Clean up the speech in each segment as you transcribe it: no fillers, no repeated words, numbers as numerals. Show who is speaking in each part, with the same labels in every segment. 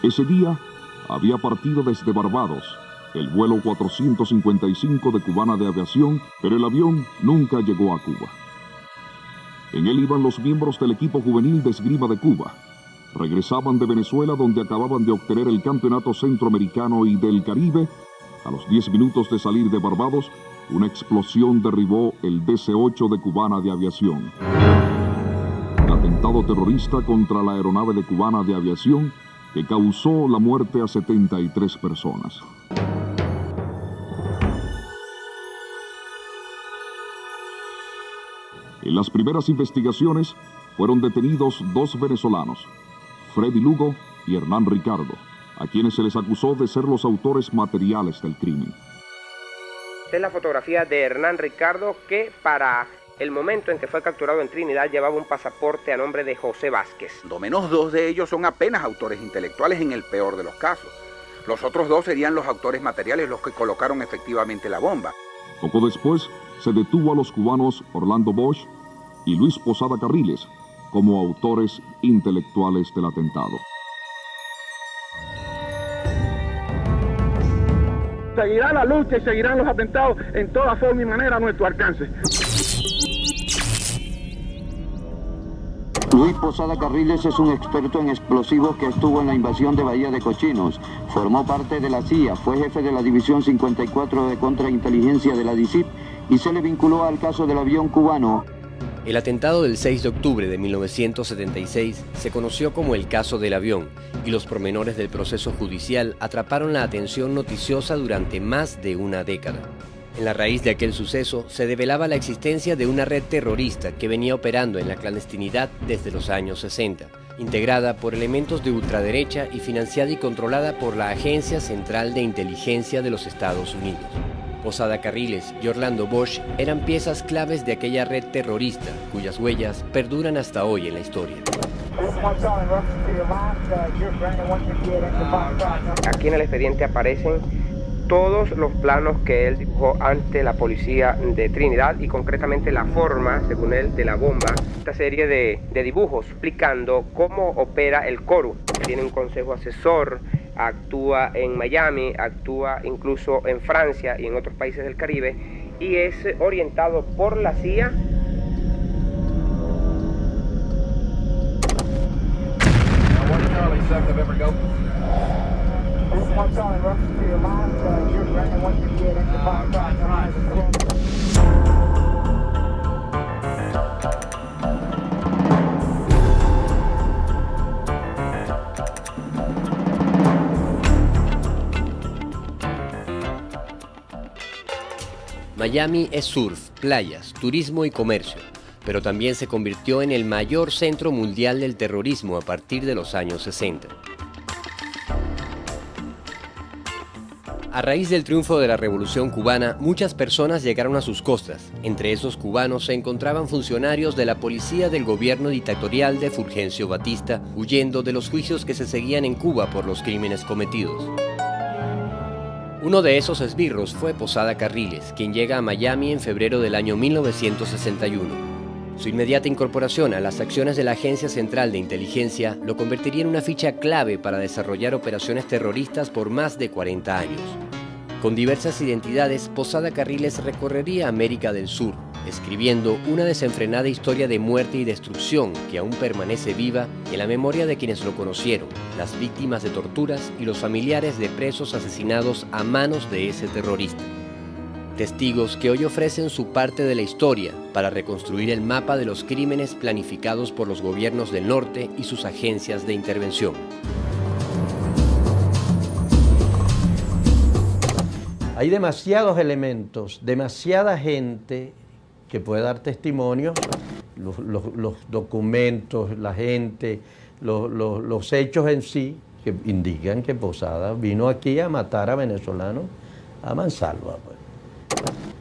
Speaker 1: Ese día había partido desde Barbados el vuelo 455 de Cubana de Aviación, pero el avión nunca llegó a Cuba. En él iban los miembros del equipo juvenil de esgrima de Cuba. Regresaban de Venezuela, donde acababan de obtener el campeonato centroamericano y del Caribe. A los 10 minutos de salir de Barbados, una explosión derribó el DC-8 de Cubana de Aviación. El atentado terrorista contra la aeronave de Cubana de Aviación que causó la muerte a 73 personas. En las primeras investigaciones fueron detenidos 2 venezolanos, Freddy Lugo y Hernán Ricardo, a quienes se les acusó de ser los autores materiales del crimen.
Speaker 2: Esta es la fotografía de Hernán Ricardo, que para el momento en que fue capturado en Trinidad llevaba un pasaporte a nombre de José Vázquez.
Speaker 3: Lo menos 2 de ellos son apenas autores intelectuales en el peor de los casos. Los otros 2 serían los autores materiales, los que colocaron efectivamente la bomba.
Speaker 1: Poco después se detuvo a los cubanos Orlando Bosch y Luis Posada Carriles como autores intelectuales del atentado.
Speaker 4: Seguirá la lucha y seguirán los atentados en toda forma y manera a nuestro alcance.
Speaker 5: Luis Posada Carriles es un experto en explosivos que estuvo en la invasión de Bahía de Cochinos. Formó parte de la CIA, fue jefe de la División 54 de Contrainteligencia de la DICIP y se le vinculó al caso del avión cubano.
Speaker 6: El atentado del 6 de octubre de 1976 se conoció como el caso del avión, y los pormenores del proceso judicial atraparon la atención noticiosa durante más de una década. En la raíz de aquel suceso se develaba la existencia de una red terrorista que venía operando en la clandestinidad desde los años 60, integrada por elementos de ultraderecha y financiada y controlada por la Agencia Central de Inteligencia de los Estados Unidos. Posada Carriles y Orlando Bosch eran piezas claves de aquella red terrorista, cuyas huellas perduran hasta hoy en la historia.
Speaker 2: Aquí en el expediente aparecen todos los planos que él dibujó ante la policía de Trinidad y concretamente la forma, según él, de la bomba. Esta serie de dibujos explicando cómo opera el CORU. Tiene un consejo asesor, actúa en Miami, actúa incluso en Francia y en otros países del Caribe y es orientado por la CIA.
Speaker 6: Miami es surf, playas, turismo y comercio, pero también se convirtió en el mayor centro mundial del terrorismo a partir de los años 60. A raíz del triunfo de la Revolución Cubana, muchas personas llegaron a sus costas. Entre esos cubanos se encontraban funcionarios de la policía del gobierno dictatorial de Fulgencio Batista, huyendo de los juicios que se seguían en Cuba por los crímenes cometidos. Uno de esos esbirros fue Posada Carriles, quien llega a Miami en febrero del año 1961. Su inmediata incorporación a las acciones de la Agencia Central de Inteligencia lo convertiría en una ficha clave para desarrollar operaciones terroristas por más de 40 años. Con diversas identidades, Posada Carriles recorrería América del Sur, escribiendo una desenfrenada historia de muerte y destrucción que aún permanece viva en la memoria de quienes lo conocieron, las víctimas de torturas y los familiares de presos asesinados a manos de ese terrorista. Testigos que hoy ofrecen su parte de la historia para reconstruir el mapa de los crímenes planificados por los gobiernos del norte y sus agencias de intervención.
Speaker 7: Hay demasiados elementos, demasiada gente que puede dar testimonio, los documentos, la gente, los hechos en sí, que indican que Posada vino aquí a matar a venezolanos a mansalva. Pues.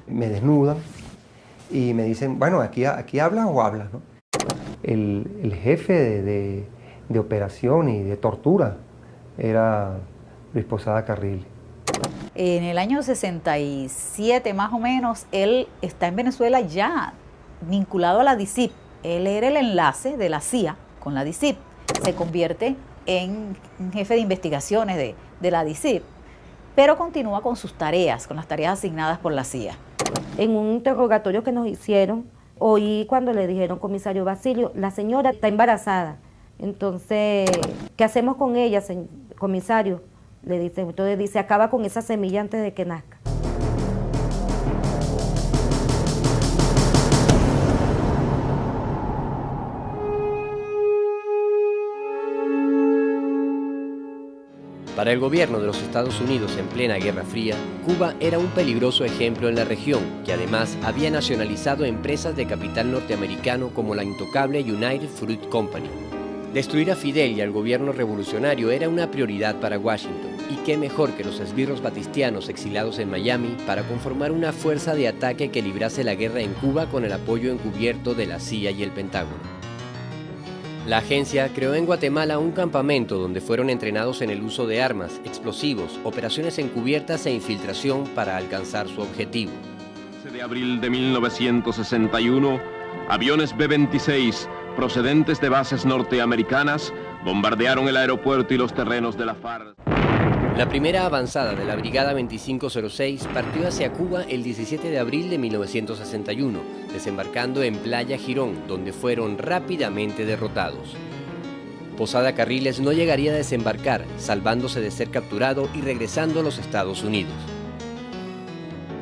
Speaker 8: Me desnudan y me dicen, bueno, aquí hablas o hablas, ¿no? El jefe de operación y de tortura era Luis Posada Carriles.
Speaker 9: En el año 67 más o menos, él está en Venezuela ya vinculado a la DICIP. Él era el enlace de la CIA con la DICIP. Se convierte en jefe de investigaciones de la DICIP, pero continúa con sus tareas, con las tareas asignadas por la CIA.
Speaker 10: En un interrogatorio que nos hicieron, oí cuando le dijeron, comisario Basilio, la señora está embarazada. Entonces, ¿qué hacemos con ella, comisario? Le dice, entonces dice, acaba con esa semilla antes de que nazca.
Speaker 6: Para el gobierno de los Estados Unidos en plena Guerra Fría, Cuba era un peligroso ejemplo en la región, que además había nacionalizado empresas de capital norteamericano como la intocable United Fruit Company. Destruir a Fidel y al gobierno revolucionario era una prioridad para Washington, y qué mejor que los esbirros batistianos exiliados en Miami para conformar una fuerza de ataque que librase la guerra en Cuba con el apoyo encubierto de la CIA y el Pentágono. La agencia creó en Guatemala un campamento donde fueron entrenados en el uso de armas, explosivos, operaciones encubiertas e infiltración para alcanzar su objetivo.
Speaker 11: El 11 de abril de 1961, aviones B-26 procedentes de bases norteamericanas bombardearon el aeropuerto y los terrenos de la FARC.
Speaker 6: La primera avanzada de la Brigada 2506 partió hacia Cuba el 17 de abril de 1961, desembarcando en Playa Girón, donde fueron rápidamente derrotados. Posada Carriles no llegaría a desembarcar, salvándose de ser capturado y regresando a los Estados Unidos.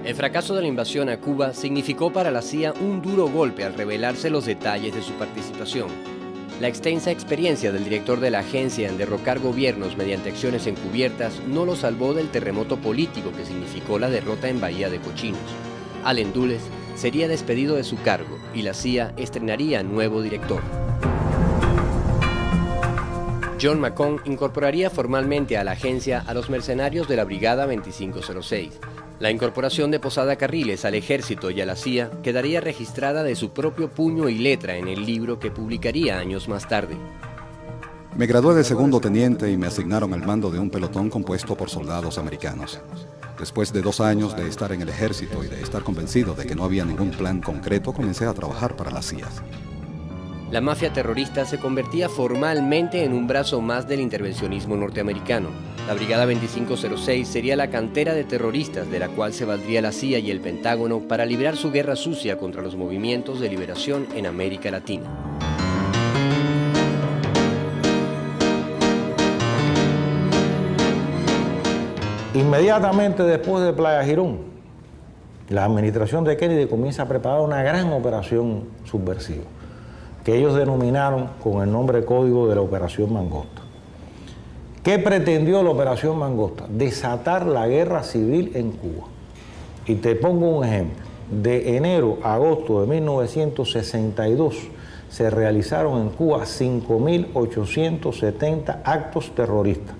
Speaker 6: El fracaso de la invasión a Cuba significó para la CIA un duro golpe al revelarse los detalles de su participación. La extensa experiencia del director de la agencia en derrocar gobiernos mediante acciones encubiertas no lo salvó del terremoto político que significó la derrota en Bahía de Cochinos. Allen Dulles sería despedido de su cargo y la CIA estrenaría nuevo director. John McCone incorporaría formalmente a la agencia a los mercenarios de la Brigada 2506. La incorporación de Posada Carriles al ejército y a la CIA quedaría registrada de su propio puño y letra en el libro que publicaría años más tarde.
Speaker 12: Me gradué de segundo teniente y me asignaron al mando de un pelotón compuesto por soldados americanos. Después de 2 años de estar en el ejército y de estar convencido de que no había ningún plan concreto, comencé a trabajar para la CIA.
Speaker 6: La mafia terrorista se convertía formalmente en un brazo más del intervencionismo norteamericano. La Brigada 2506 sería la cantera de terroristas de la cual se valdría la CIA y el Pentágono para librar su guerra sucia contra los movimientos de liberación en América Latina.
Speaker 13: Inmediatamente después de Playa Girón, la administración de Kennedy comienza a preparar una gran operación subversiva, que ellos denominaron con el nombre código de la Operación Mangosta. ¿Qué pretendió la Operación Mangosta? Desatar la guerra civil en Cuba. Y te pongo un ejemplo. De enero a agosto de 1962 se realizaron en Cuba 5.870 actos terroristas.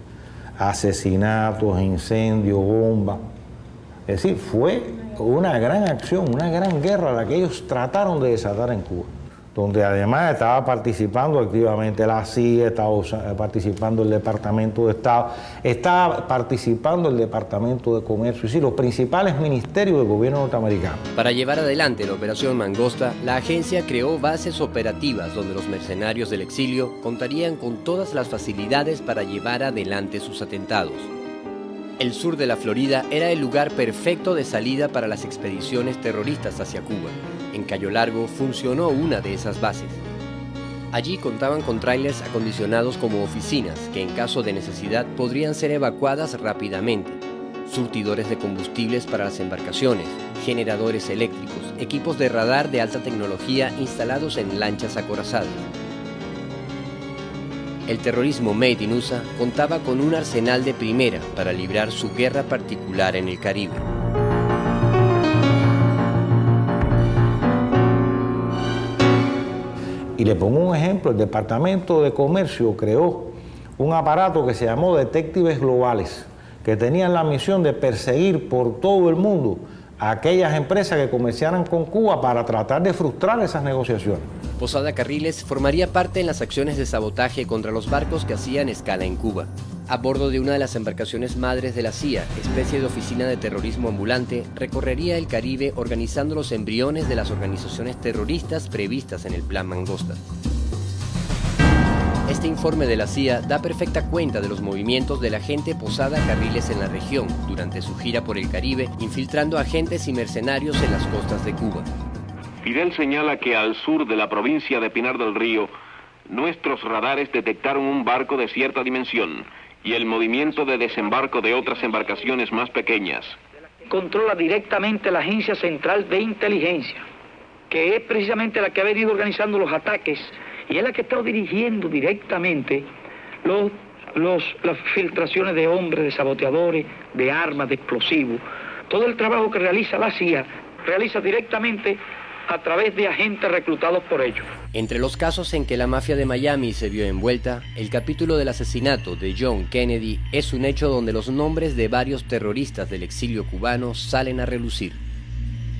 Speaker 13: Asesinatos, incendios, bombas. Es decir, fue una gran acción, una gran guerra la que ellos trataron de desatar en Cuba, donde además estaba participando activamente la CIA, estaba participando el Departamento de Estado, estaba participando el Departamento de Comercio, y sí, los principales ministerios del gobierno norteamericano.
Speaker 6: Para llevar adelante la Operación Mangosta, la agencia creó bases operativas donde los mercenarios del exilio contarían con todas las facilidades para llevar adelante sus atentados. El sur de la Florida era el lugar perfecto de salida para las expediciones terroristas hacia Cuba. En Cayo Largo funcionó una de esas bases. Allí contaban con trailers acondicionados como oficinas que en caso de necesidad podrían ser evacuadas rápidamente, surtidores de combustibles para las embarcaciones, generadores eléctricos, equipos de radar de alta tecnología instalados en lanchas acorazadas. El terrorismo Made in USA contaba con un arsenal de primera para librar su guerra particular en el Caribe.
Speaker 13: Y le pongo un ejemplo, el Departamento de Comercio creó un aparato que se llamó Detectives Globales, que tenían la misión de perseguir por todo el mundo a aquellas empresas que comerciaran con Cuba para tratar de frustrar esas negociaciones.
Speaker 6: Posada Carriles formaría parte en las acciones de sabotaje contra los barcos que hacían escala en Cuba. A bordo de una de las embarcaciones madres de la CIA, especie de oficina de terrorismo ambulante, recorrería el Caribe organizando los embriones de las organizaciones terroristas previstas en el Plan Mangosta. Este informe de la CIA da perfecta cuenta de los movimientos del agente Posada Carriles en la región durante su gira por el Caribe, infiltrando agentes y mercenarios en las costas de Cuba.
Speaker 11: Fidel señala que al sur de la provincia de Pinar del Río, nuestros radares detectaron un barco de cierta dimensión y el movimiento de desembarco de otras embarcaciones más pequeñas.
Speaker 14: Controla directamente la Agencia Central de Inteligencia, que es precisamente la que ha venido organizando los ataques y es la que está dirigiendo directamente las filtraciones de hombres, de saboteadores, de armas, de explosivos. Todo el trabajo que realiza la CIA realiza directamente a través de agentes reclutados por ellos.
Speaker 6: Entre los casos en que la mafia de Miami se vio envuelta, el capítulo del asesinato de John Kennedy es un hecho donde los nombres de varios terroristas del exilio cubano salen a relucir.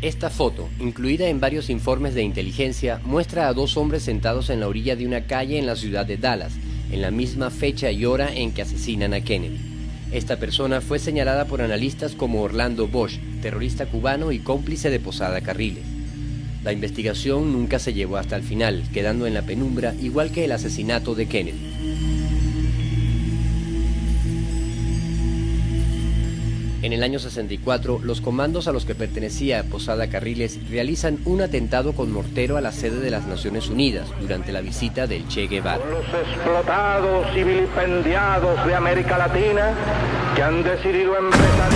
Speaker 6: Esta foto, incluida en varios informes de inteligencia, muestra a dos hombres sentados en la orilla de una calle en la ciudad de Dallas, en la misma fecha y hora en que asesinan a Kennedy. Esta persona fue señalada por analistas como Orlando Bosch, terrorista cubano y cómplice de Posada Carriles. La investigación nunca se llevó hasta el final, quedando en la penumbra igual que el asesinato de Kennedy. En el año 64, los comandos a los que pertenecía Posada Carriles realizan un atentado con mortero a la sede de las Naciones Unidas durante la visita del Che Guevara.
Speaker 4: Los explotados y vilipendiados de América Latina que han decidido empezar...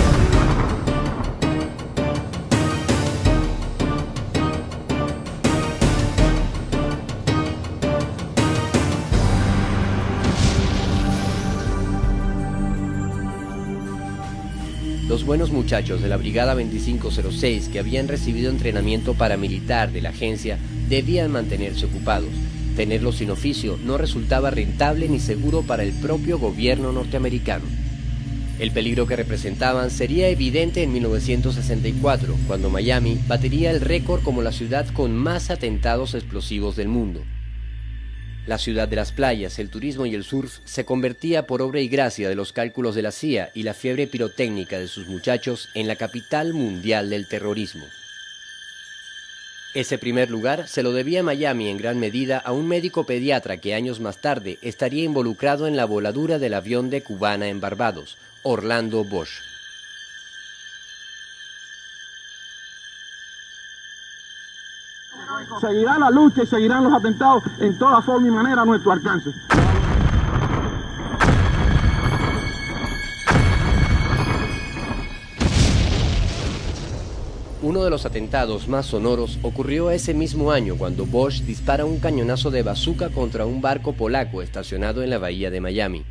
Speaker 6: Los buenos muchachos de la Brigada 2506 que habían recibido entrenamiento paramilitar de la agencia debían mantenerse ocupados. Tenerlos sin oficio no resultaba rentable ni seguro para el propio gobierno norteamericano. El peligro que representaban sería evidente en 1964, cuando Miami batiría el récord como la ciudad con más atentados explosivos del mundo. La ciudad de las playas, el turismo y el surf se convertía por obra y gracia de los cálculos de la CIA y la fiebre pirotécnica de sus muchachos en la capital mundial del terrorismo. Ese primer lugar se lo debía Miami en gran medida a un médico pediatra que años más tarde estaría involucrado en la voladura del avión de Cubana en Barbados, Orlando Bosch.
Speaker 4: Seguirá la lucha y seguirán los atentados en toda forma y manera a nuestro alcance.
Speaker 6: Uno de los atentados más sonoros ocurrió ese mismo año cuando Bosch dispara un cañonazo de bazuca contra un barco polaco estacionado en la bahía de Miami.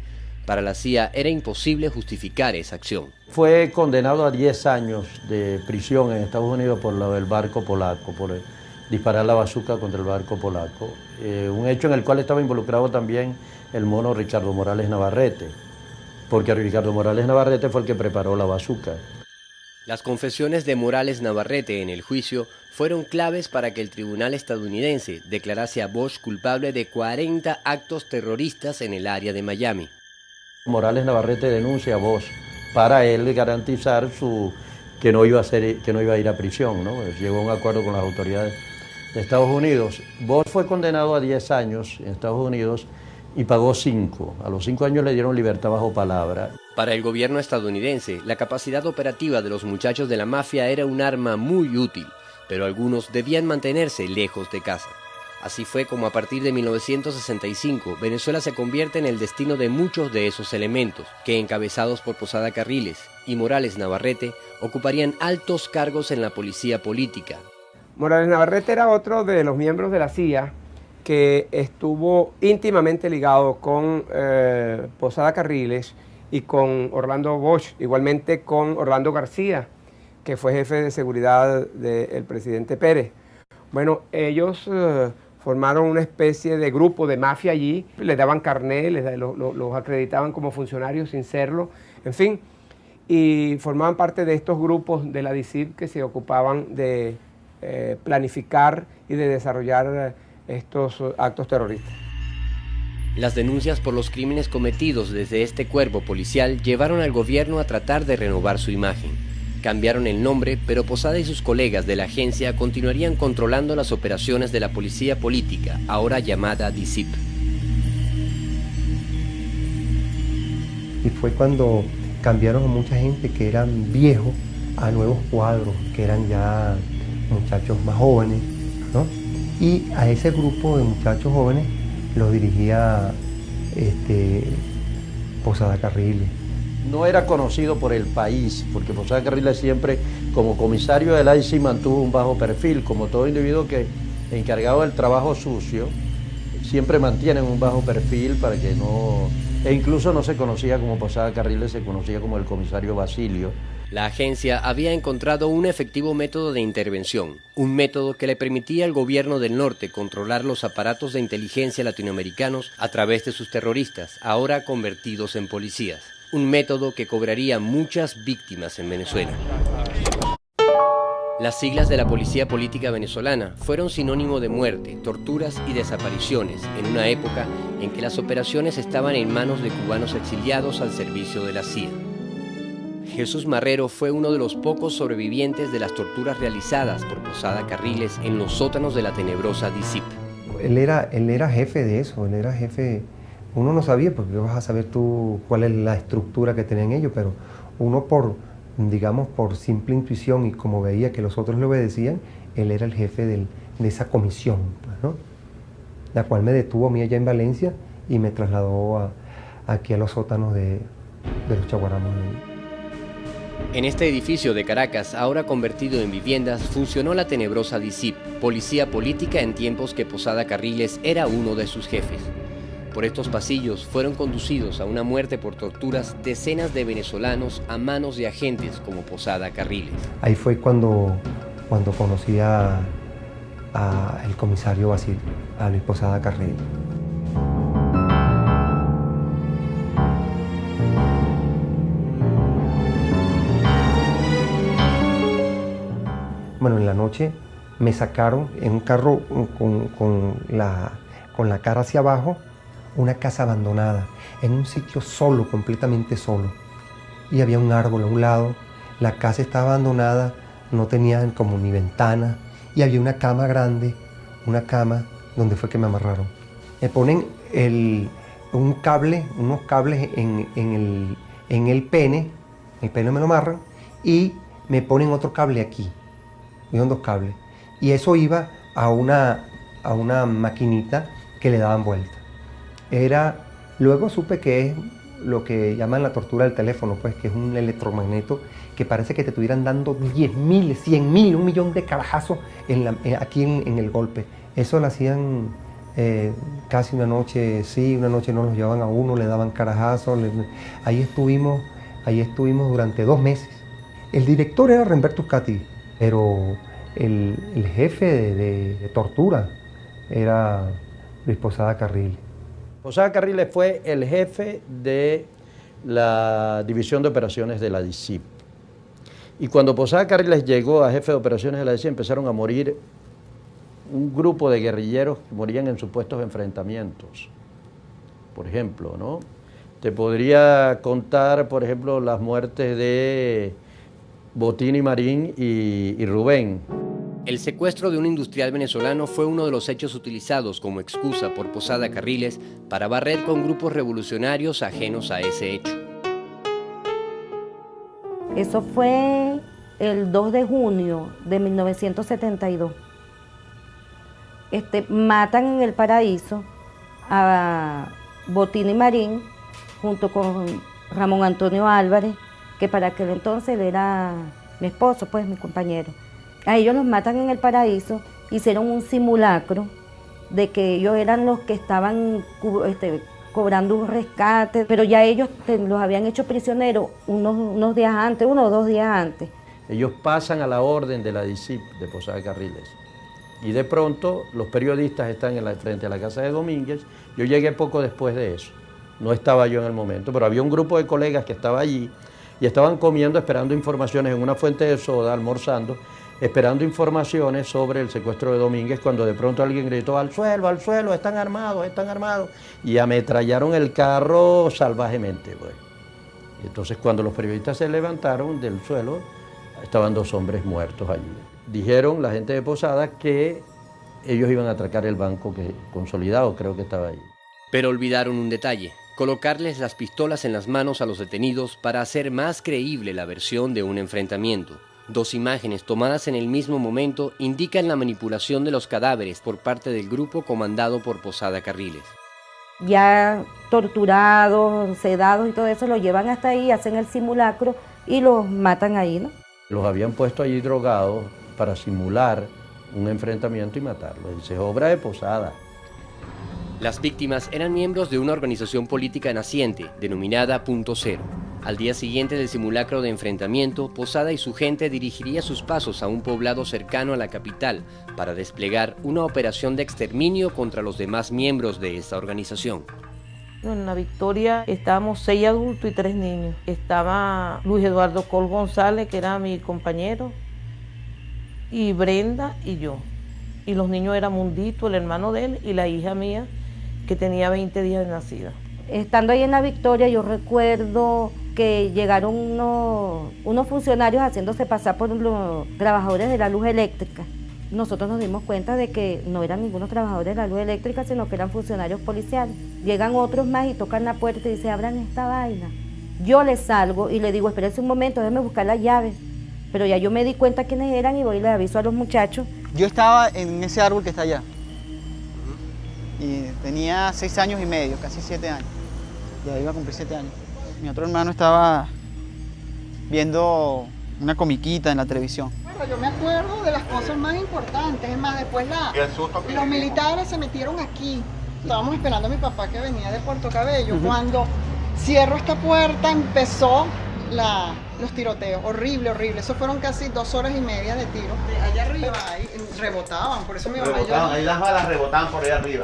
Speaker 6: Para la CIA era imposible justificar esa acción.
Speaker 7: Fue condenado a 10 años de prisión en Estados Unidos por lo del barco polaco, por disparar la bazuca contra el barco polaco. Un hecho en el cual estaba involucrado también el mono Ricardo Morales Navarrete, porque Ricardo Morales Navarrete fue el que preparó la bazuca.
Speaker 6: Las confesiones de Morales Navarrete en el juicio fueron claves para que el tribunal estadounidense declarase a Bosch culpable de 40 actos terroristas en el área de Miami.
Speaker 7: Morales Navarrete denuncia a Bosch para él garantizar que no iba a ir a prisión, ¿no? Llegó a un acuerdo con las autoridades de Estados Unidos. Bosch fue condenado a 10 años en Estados Unidos y pagó 5. A los 5 años le dieron libertad bajo palabra.
Speaker 6: Para el gobierno estadounidense, la capacidad operativa de los muchachos de la mafia era un arma muy útil, pero algunos debían mantenerse lejos de casa. Así fue como a partir de 1965, Venezuela se convierte en el destino de muchos de esos elementos, que encabezados por Posada Carriles y Morales Navarrete, ocuparían altos cargos en la policía política.
Speaker 2: Morales Navarrete era otro de los miembros de la CIA que estuvo íntimamente ligado con Posada Carriles y con Orlando Bosch, igualmente con Orlando García, que fue jefe de seguridad del presidente Pérez. Bueno, ellos formaron una especie de grupo de mafia allí, les daban carné, los acreditaban como funcionarios sin serlo, en fin, y formaban parte de estos grupos de la DICIP que se ocupaban de planificar y de desarrollar estos actos terroristas.
Speaker 6: Las denuncias por los crímenes cometidos desde este cuerpo policial llevaron al gobierno a tratar de renovar su imagen. Cambiaron el nombre, pero Posada y sus colegas de la agencia continuarían controlando las operaciones de la policía política, ahora llamada DICIP.
Speaker 8: Y fue cuando cambiaron a mucha gente que eran viejos a nuevos cuadros, que eran ya muchachos más jóvenes, ¿no? Y a ese grupo de muchachos jóvenes los dirigía Posada Carriles.
Speaker 7: No era conocido por el país, porque Posada Carriles siempre, como comisario del ICI, mantuvo un bajo perfil, como todo individuo que encargado del trabajo sucio, siempre mantienen un bajo perfil para que no... E incluso no se conocía como Posada Carriles, se conocía como el comisario Basilio.
Speaker 6: La agencia había encontrado un efectivo método de intervención, un método que le permitía al gobierno del norte controlar los aparatos de inteligencia latinoamericanos a través de sus terroristas, ahora convertidos en policías. Un método que cobraría muchas víctimas en Venezuela. Las siglas de la Policía Política Venezolana fueron sinónimo de muerte, torturas y desapariciones en una época en que las operaciones estaban en manos de cubanos exiliados al servicio de la CIA. Jesús Marrero fue uno de los pocos sobrevivientes de las torturas realizadas por Posada Carriles en los sótanos de la tenebrosa DICIP.
Speaker 8: Él era jefe de eso, él era jefe. Uno no sabía, porque vas a saber tú cuál es la estructura que tenían ellos, pero uno digamos, por simple intuición y como veía que los otros le obedecían, él era el jefe de esa comisión, pues, ¿no? La cual me detuvo a mí allá en Valencia y me trasladó aquí a los sótanos de los Chaguaramos.
Speaker 6: En este edificio de Caracas, ahora convertido en viviendas, funcionó la tenebrosa DICIP, policía política en tiempos que Posada Carriles era uno de sus jefes. Por estos pasillos fueron conducidos a una muerte por torturas decenas de venezolanos a manos de agentes como Posada Carriles.
Speaker 8: Ahí fue cuando conocí al comisario Basilio, a Luis Posada Carriles. Bueno, en la noche me sacaron en un carro con la cara hacia abajo, una casa abandonada, en un sitio solo, completamente solo. Y había un árbol a un lado, la casa estaba abandonada, no tenía como ni ventana, y había una cama grande, una cama donde fue que me amarraron. Me ponen unos cables en el pene me lo amarran, y me ponen otro cable aquí. Vieron dos cables. Y eso iba a una maquinita que le daban vuelta. Luego supe que es lo que llaman la tortura del teléfono, pues que es un electromagneto que parece que te estuvieran dando 10.000, 100.000, 1 millón de carajazos aquí en el golpe. Eso lo hacían casi una noche sí, una noche no, los llevaban a uno, le daban carajazos. Ahí estuvimos durante 2 meses. El director era Remberto Uscati, pero el jefe de tortura era Luis Posada Carriles.
Speaker 7: Posada Carriles fue el jefe de la División de Operaciones de la DICIP. Y cuando Posada Carriles llegó a jefe de operaciones de la DICIP, empezaron a morir un grupo de guerrilleros que morían en supuestos enfrentamientos. Por ejemplo, ¿no? Te podría contar, por ejemplo, las muertes de Botín y Marín y Rubén.
Speaker 6: El secuestro de un industrial venezolano fue uno de los hechos utilizados como excusa por Posada Carriles para barrer con grupos revolucionarios ajenos a ese hecho.
Speaker 10: Eso fue el 2 de junio de 1972. Matan en el Paraíso a Botín y Marín junto con Ramón Antonio Álvarez, que para aquel entonces él era mi esposo, pues mi compañero. A ellos los matan en el Paraíso, hicieron un simulacro de que ellos eran los que estaban cobrando un rescate, pero ya ellos los habían hecho prisioneros unos días antes, 1 o 2 días antes.
Speaker 7: Ellos pasan a la orden de la DICIP de Posada Carriles. Y de pronto los periodistas están frente a la casa de Domínguez. Yo llegué poco después de eso. No estaba yo en el momento, pero había un grupo de colegas que estaba allí y estaban comiendo, esperando informaciones en una fuente de soda, almorzando, esperando informaciones sobre el secuestro de Domínguez, cuando de pronto alguien gritó: al suelo, están armados, y ametrallaron el carro salvajemente. Pues. Y entonces cuando los periodistas se levantaron del suelo, estaban 2 hombres muertos allí. Dijeron la gente de Posada que ellos iban a atracar el banco Consolidado, creo que estaba ahí.
Speaker 6: Pero olvidaron un detalle. colocarles las pistolas en las manos a los detenidos para hacer más creíble la versión de un enfrentamiento. 2 imágenes tomadas en el mismo momento indican la manipulación de los cadáveres por parte del grupo comandado por Posada Carriles.
Speaker 10: Ya torturados, sedados y todo eso, los llevan hasta ahí, hacen el simulacro y los matan ahí, ¿no?
Speaker 7: Los habían puesto allí drogados para simular un enfrentamiento y matarlos. Esa es obra de Posada.
Speaker 6: Las víctimas eran miembros de una organización política naciente, denominada Punto Cero. Al día siguiente del simulacro de enfrentamiento, Posada y su gente dirigiría sus pasos a un poblado cercano a la capital para desplegar una operación de exterminio contra los demás miembros de esta organización.
Speaker 15: En La Victoria estábamos 6 adultos y 3 niños. Estaba Luis Eduardo Col González, que era mi compañero, y Brenda y yo. Y los niños eran Mundito, el hermano de él, y la hija mía, que tenía 20 días de nacida.
Speaker 10: Estando ahí en La Victoria, yo recuerdo que llegaron unos funcionarios haciéndose pasar por los trabajadores de la luz eléctrica. Nosotros nos dimos cuenta de que no eran ningunos trabajadores de la luz eléctrica, sino que eran funcionarios policiales. Llegan otros más y tocan la puerta y dicen, abran esta vaina. Yo les salgo y le digo, espérense un momento, déjenme buscar la llave. Pero ya yo me di cuenta quiénes eran y voy y les aviso a los muchachos.
Speaker 16: Yo estaba en ese árbol que está allá. Y tenía 6 años y medio, casi 7 años. Ya iba a cumplir 7 años. Mi otro hermano estaba viendo una comiquita en la televisión.
Speaker 17: Bueno, yo me acuerdo de las cosas más importantes. Es más, después los militares se metieron aquí. Estábamos esperando a mi papá que venía de Puerto Cabello. Cuando cierro esta puerta empezó los tiroteos. Horrible, horrible. Eso fueron casi 2 horas y media de tiro. Allá arriba ahí, rebotaban, por eso mi mamá y yo...
Speaker 16: Ahí las balas rebotaban por allá arriba.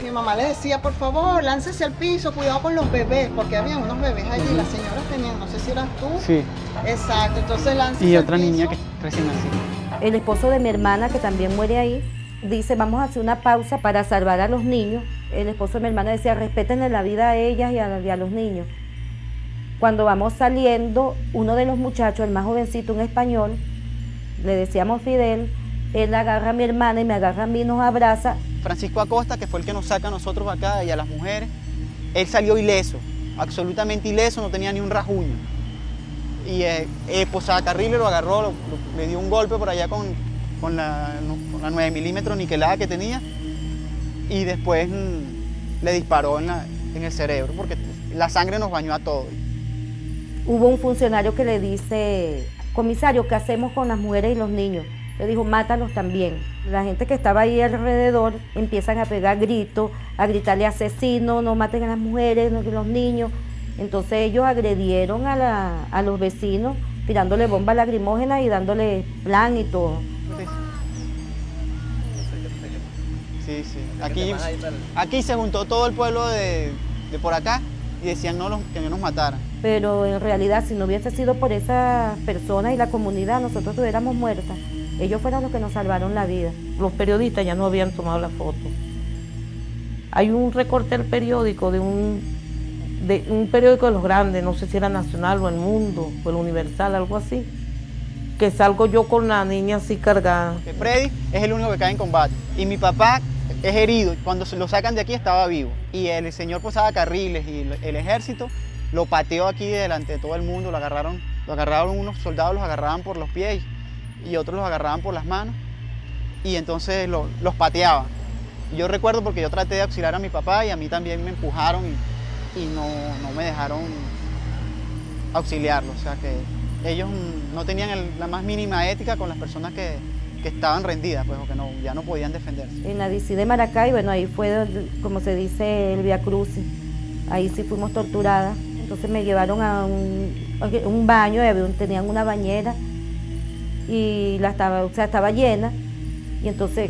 Speaker 17: Mi mamá le decía, por favor, láncese al piso, cuidado con los bebés, porque había unos bebés allí, las señoras tenían, no sé si eras tú.
Speaker 16: Sí.
Speaker 17: Exacto, entonces láncese
Speaker 16: Y
Speaker 17: al
Speaker 16: otra
Speaker 17: piso.
Speaker 16: niña que recién nacida.
Speaker 10: El esposo de mi hermana, que también muere ahí, dice, vamos a hacer una pausa para salvar a los niños. El esposo de mi hermana decía, respétenle la vida a ellas y a los niños. Cuando vamos saliendo, uno de los muchachos, el más jovencito, un español, le decíamos Fidel, él agarra a mi hermana y me agarra a mí, nos abraza.
Speaker 16: Francisco Acosta, que fue el que nos saca a nosotros acá y a las mujeres, él salió ileso, absolutamente ileso, no tenía ni un rasguño. Y Posada Carriles lo agarró, le dio un golpe por allá con la 9 milímetros niquelada que tenía y después le disparó en el cerebro porque la sangre nos bañó a todos.
Speaker 10: Hubo un funcionario que le dice, comisario, ¿qué hacemos con las mujeres y los niños? Le dijo, mátalos también. La gente que estaba ahí alrededor empiezan a pegar gritos, a gritarle asesino, no maten a las mujeres, no a los niños. Entonces ellos agredieron a los vecinos, tirándole bombas lacrimógenas y dándole plan y todo.
Speaker 16: Sí, sí. Aquí se juntó todo el pueblo de por acá y decían que no nos mataran.
Speaker 10: Pero en realidad, si no hubiese sido por esas personas y la comunidad, nosotros estuviéramos muertas. Ellos fueron los que nos salvaron la vida.
Speaker 15: Los periodistas ya no habían tomado la foto. Hay un recorte del periódico, de un periódico de los grandes, no sé si era Nacional o El Mundo o El Universal, algo así, que salgo yo con la niña así cargada.
Speaker 16: Freddy es el único que cae en combate y mi papá es herido. Cuando se lo sacan de aquí estaba vivo. Y el señor Posada Carriles y el ejército lo pateó aquí delante de todo el mundo, lo agarraron unos soldados, los agarraban por los pies y otros los agarraban por las manos y entonces los pateaban. Yo recuerdo porque yo traté de auxiliar a mi papá y a mí también me empujaron y no me dejaron auxiliarlo. O sea que ellos no tenían la más mínima ética con las personas que estaban rendidas, pues, o que ya no podían defenderse.
Speaker 10: En la DC de Maracay, bueno, ahí fue, como se dice, el Vía Crucis. Ahí sí fuimos torturadas. Entonces me llevaron a un baño, tenían una bañera y estaba llena. Y entonces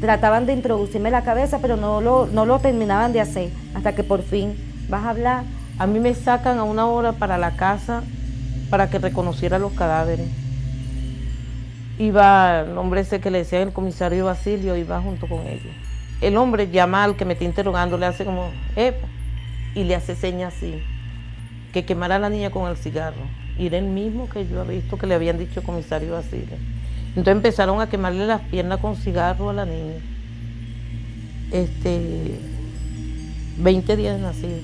Speaker 10: trataban de introducirme la cabeza, pero no lo terminaban de hacer, hasta que por fin vas a hablar.
Speaker 15: A mí me sacan a una hora para la casa para que reconociera los cadáveres. Iba el hombre ese que le decía el comisario Basilio, iba junto con ellos. El hombre llama al que me está interrogando, le hace como, ¡epa! Y le hace señas así, que quemara a la niña con el cigarro. Y era el mismo que yo había visto que le habían dicho el comisario Basilio. Entonces empezaron a quemarle las piernas con cigarro a la niña. 20 días de nacido.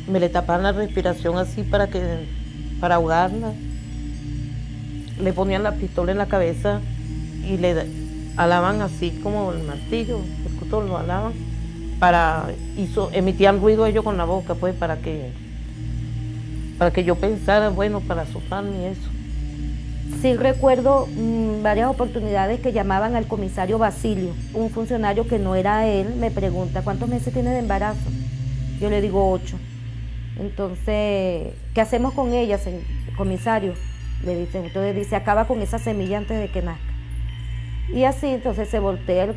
Speaker 15: Me le tapaban la respiración así para ahogarla. Le ponían la pistola en la cabeza y le alaban así como el martillo, el cuto lo alaban, emitían ruido ellos con la boca, pues, para que yo pensara, bueno, para asustarme y eso.
Speaker 10: Sí recuerdo varias oportunidades que llamaban al comisario Basilio. Un funcionario que no era él me pregunta, ¿cuántos meses tiene de embarazo? Yo le digo 8. Entonces, ¿qué hacemos con ella, comisario? Le dice, entonces dice, acaba con esa semilla antes de que nazca. Y así, entonces se voltea el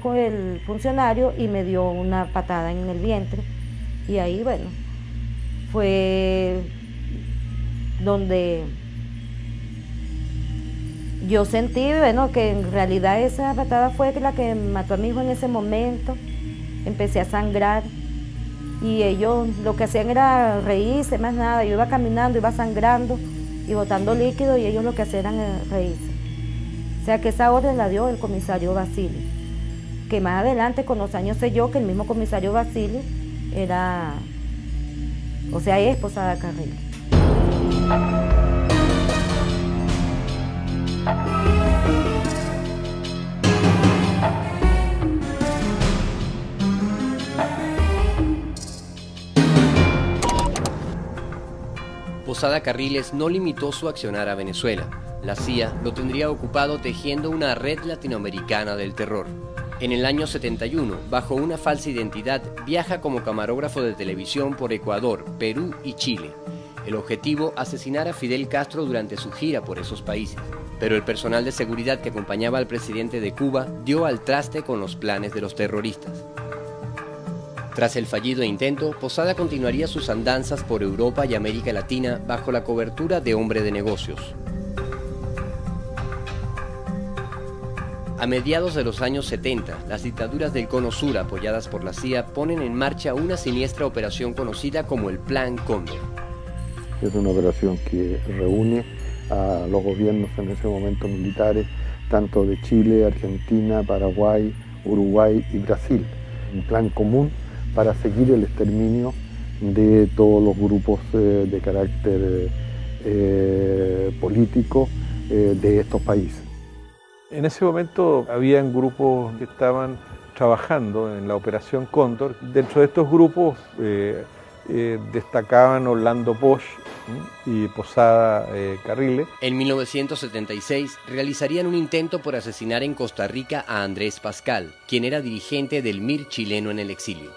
Speaker 10: funcionario y me dio una patada en el vientre. Y ahí, bueno, fue donde yo sentí, bueno, que en realidad esa patada fue la que mató a mi hijo en ese momento. Empecé a sangrar y ellos lo que hacían era reírse, más nada. Yo iba caminando, iba sangrando y botando líquido y ellos lo que hacían era reírse. O sea que esa orden la dio el comisario Basilio, que más adelante con los años sé yo que el mismo comisario Basilio era, o sea, es Posada Carriles.
Speaker 6: Posada Carriles no limitó su accionar a Venezuela. La CIA lo tendría ocupado tejiendo una red latinoamericana del terror. En el año 71, bajo una falsa identidad, viaja como camarógrafo de televisión por Ecuador, Perú y Chile. El objetivo, asesinar a Fidel Castro durante su gira por esos países. Pero el personal de seguridad que acompañaba al presidente de Cuba dio al traste con los planes de los terroristas. Tras el fallido intento, Posada continuaría sus andanzas por Europa y América Latina bajo la cobertura de hombre de negocios. A mediados de los años 70, las dictaduras del Cono Sur, apoyadas por la CIA, ponen en marcha una siniestra operación conocida como el Plan Cóndor.
Speaker 18: Es una operación que reúne a los gobiernos en ese momento militares, tanto de Chile, Argentina, Paraguay, Uruguay y Brasil. Un plan común para seguir el exterminio de todos los grupos de carácter político de estos países.
Speaker 19: En ese momento habían grupos que estaban trabajando en la Operación Cóndor. Dentro de estos grupos destacaban Orlando Bosch y Posada Carriles.
Speaker 6: En 1976 realizarían un intento por asesinar en Costa Rica a Andrés Pascal, quien era dirigente del MIR chileno en el exilio.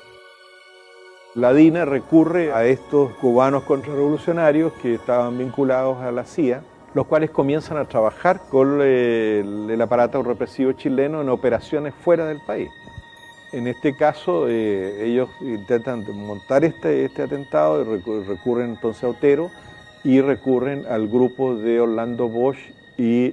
Speaker 19: La DINA recurre a estos cubanos contrarrevolucionarios que estaban vinculados a la CIA, los cuales comienzan a trabajar con el aparato represivo chileno en operaciones fuera del país. En este caso, ellos intentan montar este atentado y recurren entonces a Otero y recurren al grupo de Orlando Bosch y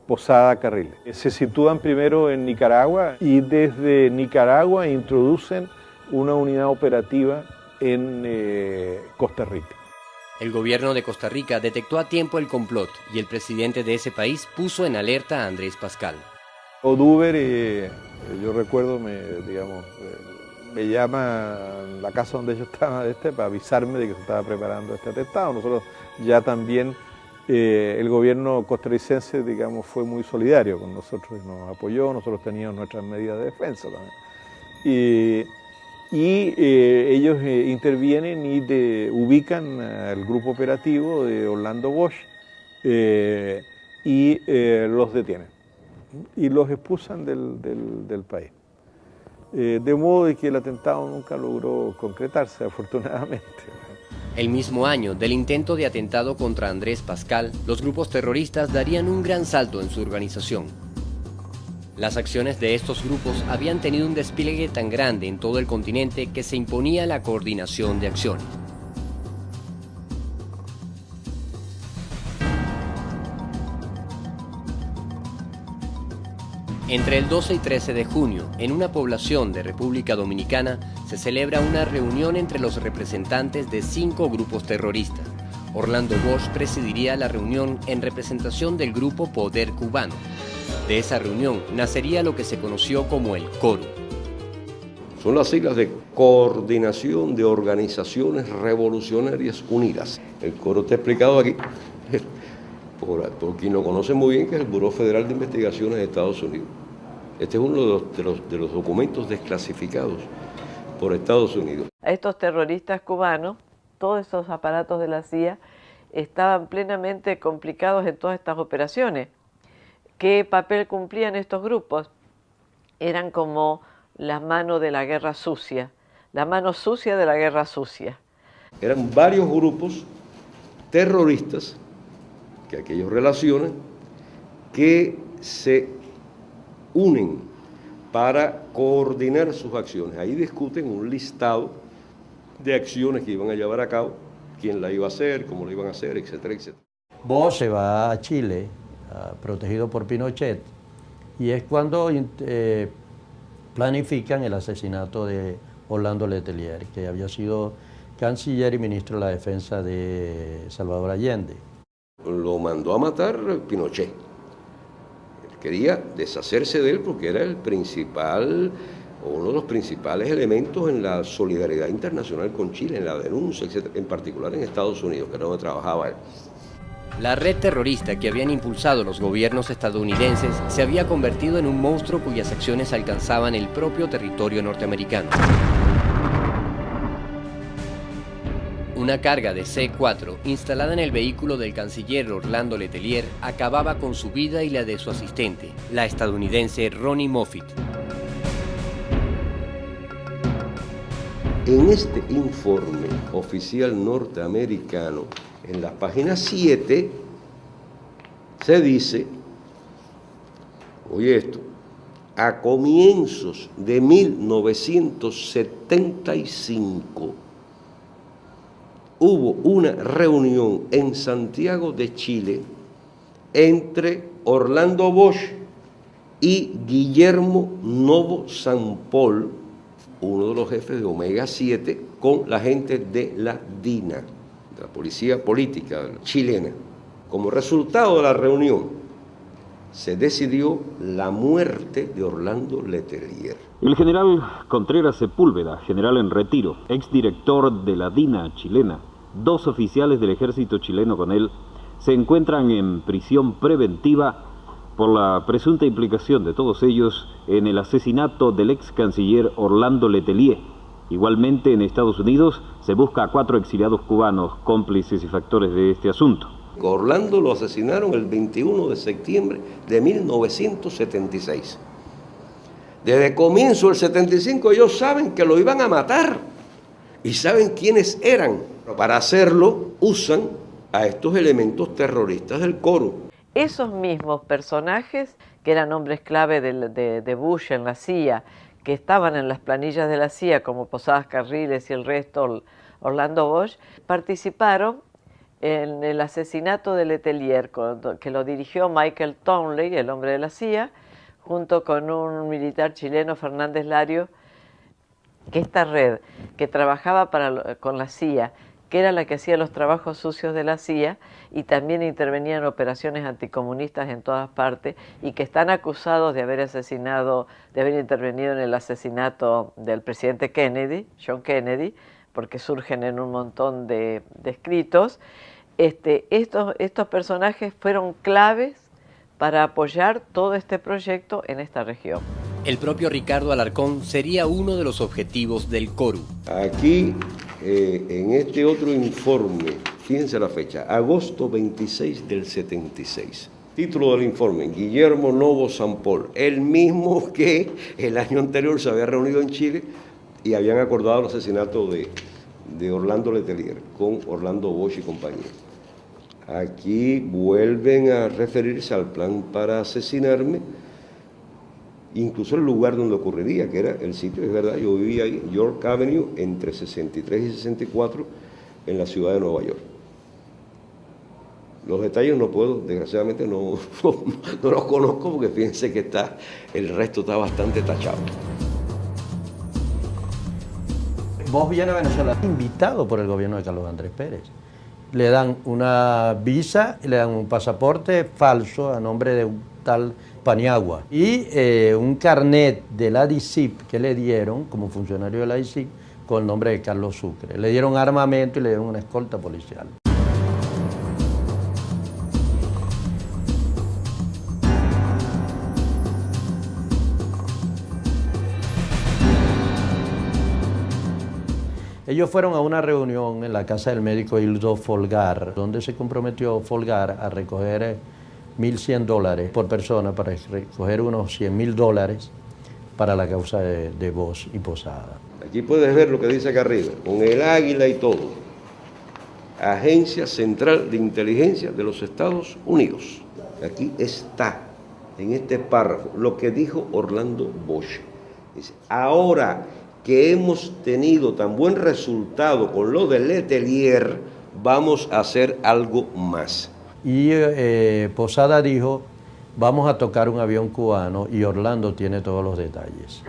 Speaker 19: Posada Carriles. Se sitúan primero en Nicaragua y desde Nicaragua introducen una unidad operativa en Costa Rica.
Speaker 6: El gobierno de Costa Rica detectó a tiempo el complot y el presidente de ese país puso en alerta a Andrés Pascal.
Speaker 19: Oduber, yo recuerdo, me llama a la casa donde yo estaba para avisarme de que se estaba preparando este atentado. Nosotros ya también, el gobierno costarricense, fue muy solidario con nosotros y nos apoyó. Nosotros teníamos nuestras medidas de defensa también. Ellos intervienen y ubican al grupo operativo de Orlando Bosch y los detienen y los expulsan del país. De modo de que el atentado nunca logró concretarse, afortunadamente.
Speaker 6: El mismo año del intento de atentado contra Andrés Pascal, los grupos terroristas darían un gran salto en su organización. Las acciones de estos grupos habían tenido un despliegue tan grande en todo el continente que se imponía la coordinación de acciones. Entre el 12 y 13 de junio, en una población de República Dominicana, se celebra una reunión entre los representantes de 5 grupos terroristas. Orlando Bosch presidiría la reunión en representación del grupo Poder Cubano. De esa reunión nacería lo que se conoció como el CORU.
Speaker 20: Son las siglas de Coordinación de Organizaciones Revolucionarias Unidas. El CORU está explicado aquí por quien lo conoce muy bien, que es el Buró Federal de Investigaciones de Estados Unidos. Este es uno de los documentos desclasificados por Estados Unidos.
Speaker 21: A estos terroristas cubanos, todos esos aparatos de la CIA estaban plenamente complicados en todas estas operaciones. ¿Qué papel cumplían estos grupos? Eran como la mano de la guerra sucia, la mano sucia de la guerra sucia.
Speaker 20: Eran varios grupos terroristas que aquellos relacionan, que se unen para coordinar sus acciones. Ahí discuten un listado de acciones que iban a llevar a cabo, quién la iba a hacer, cómo la iban a hacer, etcétera, etcétera.
Speaker 7: Bosch se va a Chile, protegido por Pinochet, y es cuando planifican el asesinato de Orlando Letelier, que había sido canciller y ministro de la Defensa de Salvador Allende.
Speaker 20: Lo mandó a matar Pinochet. Él quería deshacerse de él porque era el principal, uno de los principales elementos en la solidaridad internacional con Chile, en la denuncia, etc., en particular en Estados Unidos, que era donde trabajaba él.
Speaker 6: La red terrorista que habían impulsado los gobiernos estadounidenses se había convertido en un monstruo cuyas acciones alcanzaban el propio territorio norteamericano. Una carga de C-4 instalada en el vehículo del canciller Orlando Letelier acababa con su vida y la de su asistente, la estadounidense Ronnie Moffitt.
Speaker 20: En este informe oficial norteamericano, en la página 7, se dice, oye esto, a comienzos de 1975 hubo una reunión en Santiago de Chile entre Orlando Bosch y Guillermo Novo Sampol, uno de los jefes de Omega 7, con la gente de la DINA, de la Policía Política chilena. Como resultado de la reunión, se decidió la muerte de Orlando Letelier.
Speaker 22: El general Contreras Sepúlveda, general en retiro, exdirector de la DINA chilena, 2 oficiales del ejército chileno con él, se encuentran en prisión preventiva por la presunta implicación de todos ellos en el asesinato del ex canciller Orlando Letelier. Igualmente en Estados Unidos se busca a 4 exiliados cubanos cómplices y factores de este asunto.
Speaker 20: Orlando lo asesinaron el 21 de septiembre de 1976. Desde comienzo del 75 ellos saben que lo iban a matar y saben quiénes eran. Para hacerlo usan a estos elementos terroristas del CORU.
Speaker 21: Esos mismos personajes, que eran hombres clave de Bush en la CIA, que estaban en las planillas de la CIA como Posadas Carriles y el resto, Orlando Bosch, participaron en el asesinato de Letelier, que lo dirigió Michael Townley, el hombre de la CIA, junto con un militar chileno, Fernández Lario, que esta red que trabajaba con la CIA, que era la que hacía los trabajos sucios de la CIA y también intervenía en operaciones anticomunistas en todas partes y que están acusados de haber intervenido en el asesinato del presidente Kennedy, John Kennedy, porque surgen en un montón de escritos. Estos personajes fueron claves para apoyar todo este proyecto en esta región.
Speaker 6: El propio Ricardo Alarcón sería uno de los objetivos del CORU.
Speaker 20: Aquí, en este otro informe, fíjense la fecha, agosto 26 del 76. Título del informe, Guillermo Novo Sampol, el mismo que el año anterior se había reunido en Chile y habían acordado el asesinato de Orlando Letelier con Orlando Bosch y compañía. Aquí vuelven a referirse al plan para asesinarme, incluso el lugar donde ocurriría, que era el sitio, es verdad, yo vivía ahí, York Avenue, entre 63 y 64, en la ciudad de Nueva York. Los detalles no puedo, desgraciadamente no los conozco, porque fíjense que el resto está bastante tachado.
Speaker 7: Vos viene a Venezuela invitado por el gobierno de Carlos Andrés Pérez. le dan una visa y le dan un pasaporte falso a nombre de un tal Paniagua y un carnet de la DICIP que le dieron como funcionario de la DICIP con el nombre de Carlos Sucre. Le dieron armamento y le dieron una escolta policial. Ellos fueron a una reunión en la casa del médico Hildo Folgar, donde se comprometió Folgar a recoger $1.100 por persona para recoger unos $100.000 para la causa de Bosch y Posada.
Speaker 20: Aquí puedes ver lo que dice acá arriba, con el águila y todo. Agencia Central de Inteligencia de los Estados Unidos. Aquí está, en este párrafo, lo que dijo Orlando Bosch. Dice, ahora que hemos tenido tan buen resultado con lo de Letelier, vamos a hacer algo más.
Speaker 7: Y Posada dijo, vamos a tocar un avión cubano y Orlando tiene todos los detalles.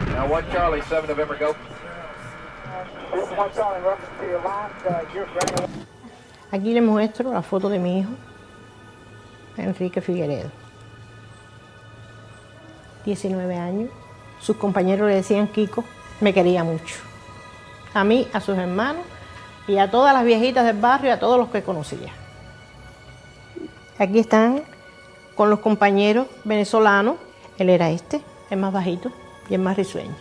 Speaker 1: Now 1 Charlie, 7 November, go.
Speaker 3: Aquí les muestro la foto de mi hijo, Enrique Figueredo. 19 años. Sus compañeros le decían Kiko, me quería mucho. A mí, a sus hermanos y a todas las viejitas del barrio y a todos los que conocía. Aquí están con los compañeros venezolanos. Él era el más bajito y el más risueño.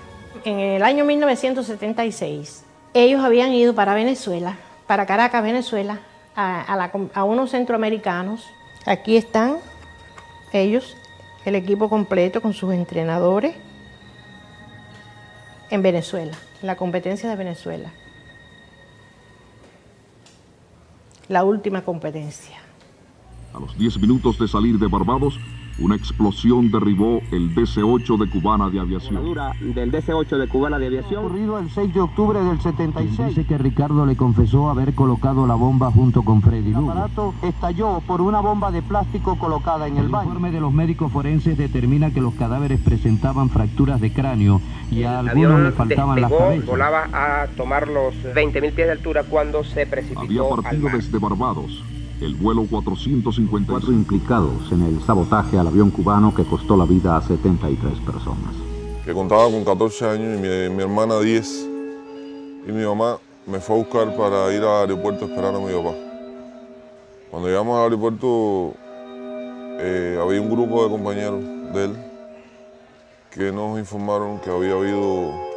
Speaker 3: En el año 1976, ellos habían ido para Venezuela, para Caracas, Venezuela, a unos centroamericanos. Aquí están ellos, el equipo completo con sus entrenadores, en Venezuela, en la competencia de Venezuela. La última competencia.
Speaker 23: A los 10 minutos de salir de Barbados, una explosión derribó el DC-8 de Cubana de Aviación.
Speaker 2: Del DC-8 de Cubana de Aviación.
Speaker 5: Ocurrido el 6 de octubre del 76. Dice que Ricardo le confesó haber colocado la bomba junto con Freddy Lugo. El aparato estalló por una bomba de plástico colocada en el baño. El informe de los médicos forenses determina que los cadáveres presentaban fracturas de cráneo y a algunos le faltaban las cabezas.
Speaker 2: Volaba a tomar los 20.000 pies de altura cuando se precipitó.
Speaker 23: Había partido desde Barbados. El vuelo 454 implicados en el sabotaje al avión cubano que costó la vida a 73 personas.
Speaker 24: Que contaba con 14 años y mi hermana 10. Y mi mamá me fue a buscar para ir al aeropuerto a esperar a mi papá. Cuando llegamos al aeropuerto había un grupo de compañeros de él que nos informaron que había habido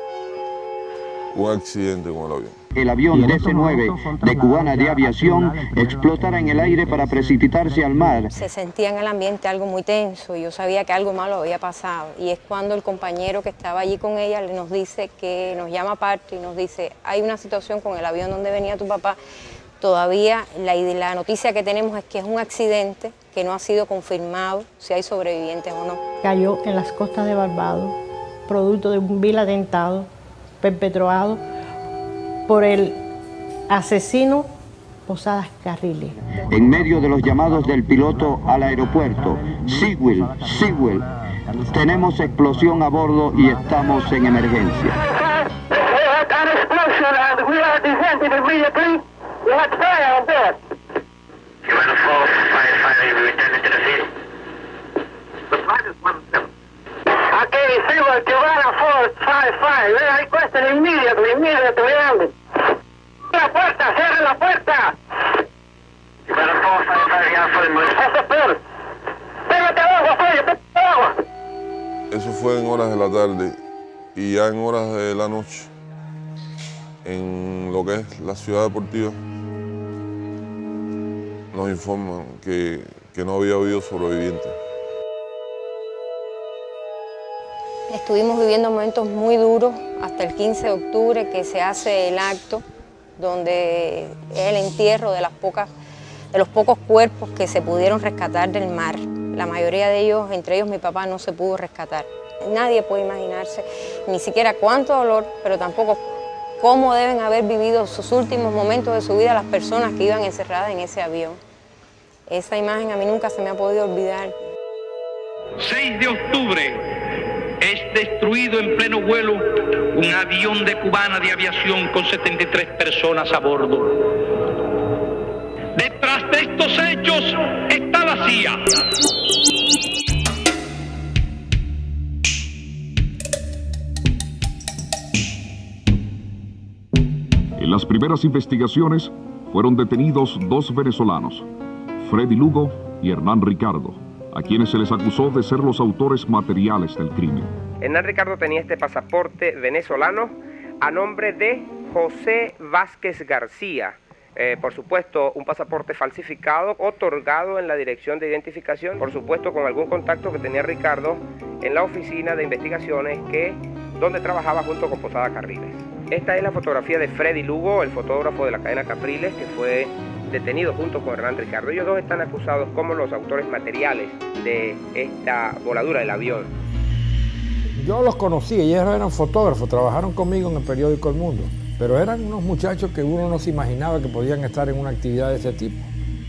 Speaker 24: un accidente con el avión.
Speaker 5: El avión DC-9 de Cubana de Aviación explotara en el aire para precipitarse al mar.
Speaker 25: Se sentía en el ambiente algo muy tenso y yo sabía que algo malo había pasado. Y es cuando el compañero que estaba allí con ella nos dice que nos llama aparte y nos dice, hay una situación con el avión donde venía tu papá. Todavía la noticia que tenemos es que es un accidente que no ha sido confirmado si hay sobrevivientes o no.
Speaker 3: Cayó en las costas de Barbados, producto de un vil atentado perpetrado por el asesino Posadas Carriles.
Speaker 5: En medio de los llamados del piloto al aeropuerto, Sewell, tenemos explosión a bordo y estamos en emergencia.
Speaker 4: Okay, Sewell, Cubana 455. We're requesting immediately landing. La puerta, cierre la puerta. Cubana 455, ya fue muy. Eso es peor. Pégate abajo, pégate abajo.
Speaker 24: Eso fue en horas de la tarde y ya en horas de la noche, en lo que es la ciudad deportiva, nos informan que no había habido sobrevivientes.
Speaker 25: Estuvimos viviendo momentos muy duros hasta el 15 de octubre que se hace el acto donde es el entierro de los pocos cuerpos que se pudieron rescatar del mar. La mayoría de ellos, entre ellos mi papá, no se pudo rescatar. Nadie puede imaginarse ni siquiera cuánto dolor, pero tampoco cómo deben haber vivido sus últimos momentos de su vida las personas que iban encerradas en ese avión. Esa imagen a mí nunca se me ha podido olvidar.
Speaker 9: 6 de octubre es destruido en pleno vuelo un avión de Cubana de aviación con 73 personas a bordo. Detrás de estos hechos está la CIA.
Speaker 23: En las primeras investigaciones fueron detenidos 2 venezolanos, Freddy Lugo y Hernán Ricardo, a quienes se les acusó de ser los autores materiales del crimen.
Speaker 2: Hernán Ricardo tenía este pasaporte venezolano a nombre de José Vázquez García. Por supuesto, un pasaporte falsificado, otorgado en la dirección de identificación, por supuesto con algún contacto que tenía Ricardo en la oficina de investigaciones donde trabajaba junto con Posada Carriles. Esta es la fotografía de Freddy Lugo, el fotógrafo de la cadena Capriles, que fue detenido junto con Hernán Ricardo. Ellos dos están acusados como los autores materiales de esta voladura del avión.
Speaker 11: Yo los conocí, ellos eran fotógrafos, trabajaron conmigo en el periódico El Mundo, pero eran unos muchachos que uno no se imaginaba que podían estar en una actividad de ese tipo.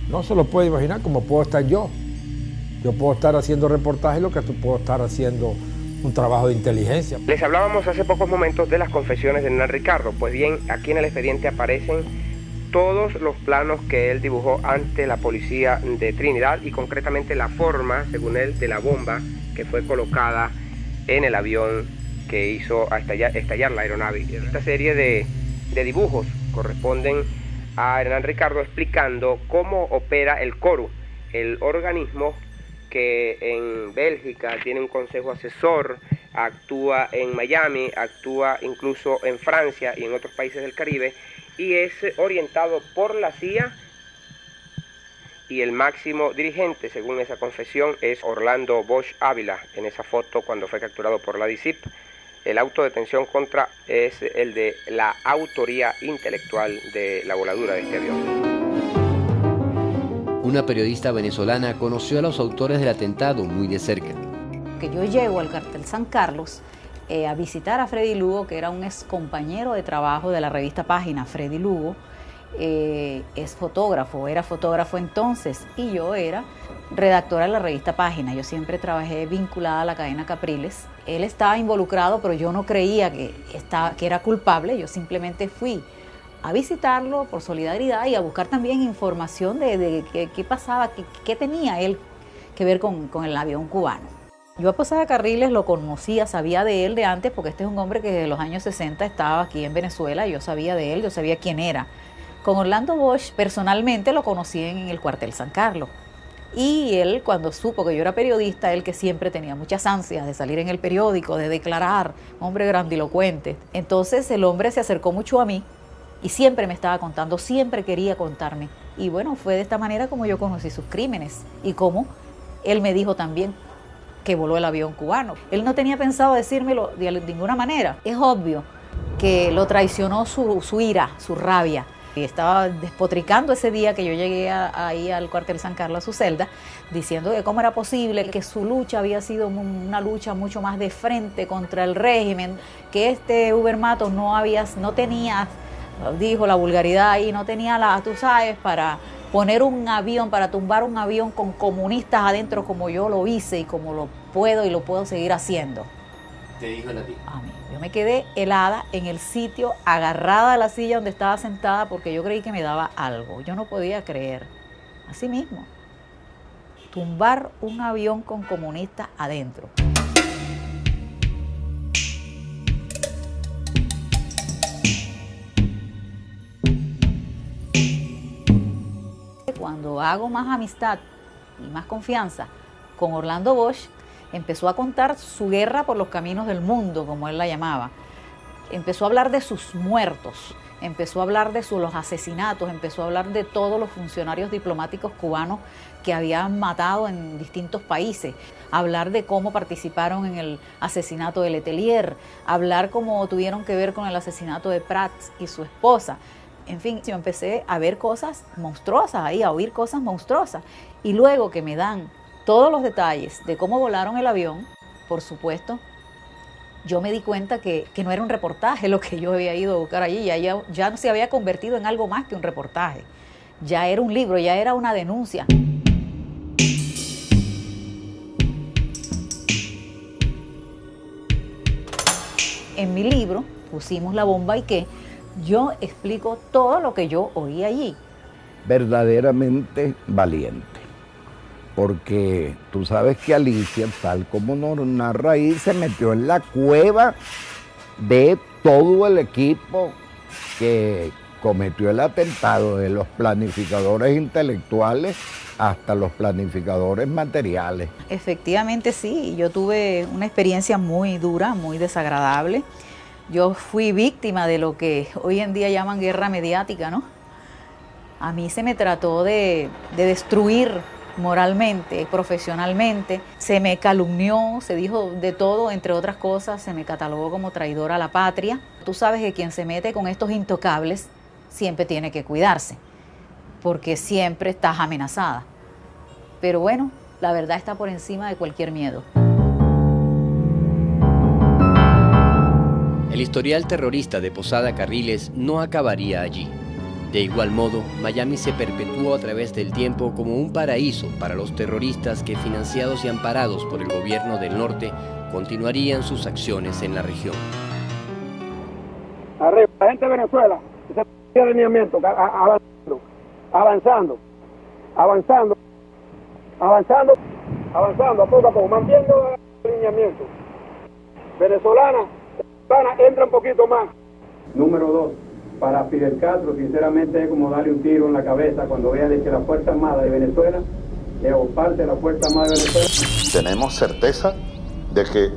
Speaker 11: No se lo puede imaginar como puedo estar yo. Yo puedo estar haciendo reportajes, lo que tú puedo estar haciendo un trabajo de inteligencia.
Speaker 2: Les hablábamos hace pocos momentos de las confesiones de Hernán Ricardo. Pues bien, aquí en el expediente aparecen todos los planos que él dibujó ante la policía de Trinidad y concretamente la forma, según él, de la bomba que fue colocada en el avión que hizo a estallar la aeronave. Esta serie de dibujos corresponden a Hernán Ricardo explicando cómo opera el CORU, el organismo que en Bélgica tiene un consejo asesor, actúa en Miami, actúa incluso en Francia y en otros países del Caribe, y es orientado por la CIA, y el máximo dirigente, según esa confesión, es Orlando Bosch Ávila, en esa foto cuando fue capturado por la DICIP. El auto de detención contra es el de la autoría intelectual de la voladura de este avión.
Speaker 6: Una periodista venezolana conoció a los autores del atentado muy de cerca.
Speaker 12: Que yo llego al cuartel San Carlos a visitar a Freddy Lugo, que era un ex compañero de trabajo de la revista Página. Freddy Lugo es fotógrafo, era fotógrafo entonces, y yo era redactora de la revista Página. Yo siempre trabajé vinculada a la cadena Capriles. Él estaba involucrado, pero yo no creía que era culpable. Yo simplemente fui a visitarlo por solidaridad y a buscar también información de qué pasaba, qué tenía él que ver con el avión cubano. Yo a Posada Carriles lo conocía, sabía de él de antes, porque este es un hombre que desde los años 60 estaba aquí en Venezuela, yo sabía de él, yo sabía quién era. Con Orlando Bosch personalmente lo conocí en el cuartel San Carlos. Y él, cuando supo que yo era periodista, él que siempre tenía muchas ansias de salir en el periódico, de declarar, hombre grandilocuente. Entonces el hombre se acercó mucho a mí y siempre me estaba contando, siempre quería contarme. Y bueno, fue de esta manera como yo conocí sus crímenes y como él me dijo también que voló el avión cubano. Él no tenía pensado decírmelo de ninguna manera. Es obvio que lo traicionó su ira, su rabia. Y estaba despotricando ese día que yo llegué ahí al cuartel San Carlos, a su celda, diciendo que cómo era posible que su lucha había sido una lucha mucho más de frente contra el régimen, que este Uber Matos no tenía, dijo la vulgaridad ahí, no tenía tú sabes, para poner un avión, para tumbar un avión con comunistas adentro como yo lo hice y como lo puedo y lo puedo seguir haciendo.
Speaker 6: ¿Te dijo a ti?
Speaker 12: A mí. Yo me quedé helada en el sitio, agarrada a la silla donde estaba sentada porque yo creí que me daba algo. Yo no podía creer. Así mismo. Tumbar un avión con comunistas adentro. Cuando hago más amistad y más confianza con Orlando Bosch, empezó a contar su guerra por los caminos del mundo, como él la llamaba. Empezó a hablar de sus muertos, empezó a hablar de los asesinatos, empezó a hablar de todos los funcionarios diplomáticos cubanos que habían matado en distintos países, hablar de cómo participaron en el asesinato de Letelier, hablar cómo tuvieron que ver con el asesinato de Prats y su esposa. En fin, yo empecé a ver cosas monstruosas ahí, a oír cosas monstruosas. Y luego que me dan todos los detalles de cómo volaron el avión, por supuesto, yo me di cuenta que no era un reportaje lo que yo había ido a buscar allí, ya no se había convertido en algo más que un reportaje. Ya era un libro, ya era una denuncia. En mi libro, Pusimos la bomba y qué, yo explico todo lo que yo oí allí.
Speaker 8: Verdaderamente valiente, porque tú sabes que Alicia, tal como nos narra ahí, se metió en la cueva de todo el equipo que cometió el atentado, de los planificadores intelectuales hasta los planificadores materiales.
Speaker 12: Efectivamente sí, yo tuve una experiencia muy dura, muy desagradable. Yo fui víctima de lo que hoy en día llaman guerra mediática, ¿no? A mí se me trató de destruir moralmente, profesionalmente, se me calumnió, se dijo de todo, entre otras cosas, se me catalogó como traidora a la patria. Tú sabes que quien se mete con estos intocables siempre tiene que cuidarse, porque siempre estás amenazada. Pero bueno, la verdad está por encima de cualquier miedo.
Speaker 6: El historial terrorista de Posada Carriles no acabaría allí. De igual modo, Miami se perpetuó a través del tiempo como un paraíso para los terroristas que, financiados y amparados por el gobierno del norte, continuarían sus acciones en la región.
Speaker 4: Arriba, la gente de Venezuela, ese alineamiento, avanzando, a poco a poco, mantiendo el alineamiento. Venezolana, entra un poquito más.
Speaker 13: Número 2. Para Fidel Castro, sinceramente, es como darle un tiro en la cabeza cuando vean que la Fuerza Armada de Venezuela, o parte de la Fuerza Armada de Venezuela.
Speaker 14: Tenemos certeza de que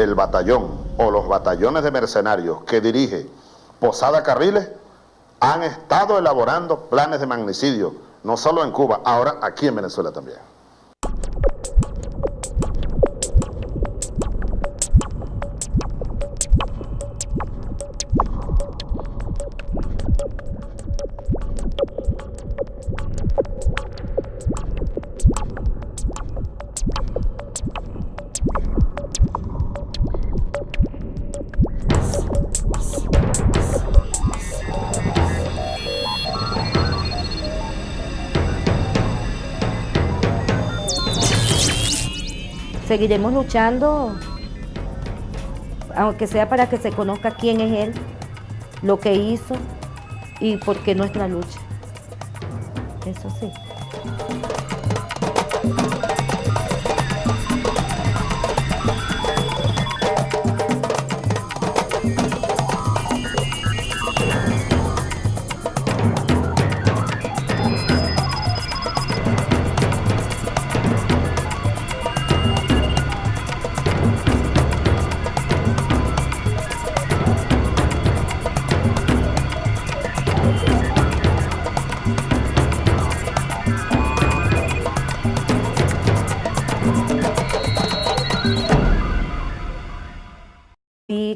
Speaker 14: el batallón o los batallones de mercenarios que dirige Posada Carriles han estado elaborando planes de magnicidio, no solo en Cuba, ahora aquí en Venezuela también.
Speaker 10: Seguiremos luchando, aunque sea para que se conozca quién es él, lo que hizo y por qué nuestra lucha. Eso sí.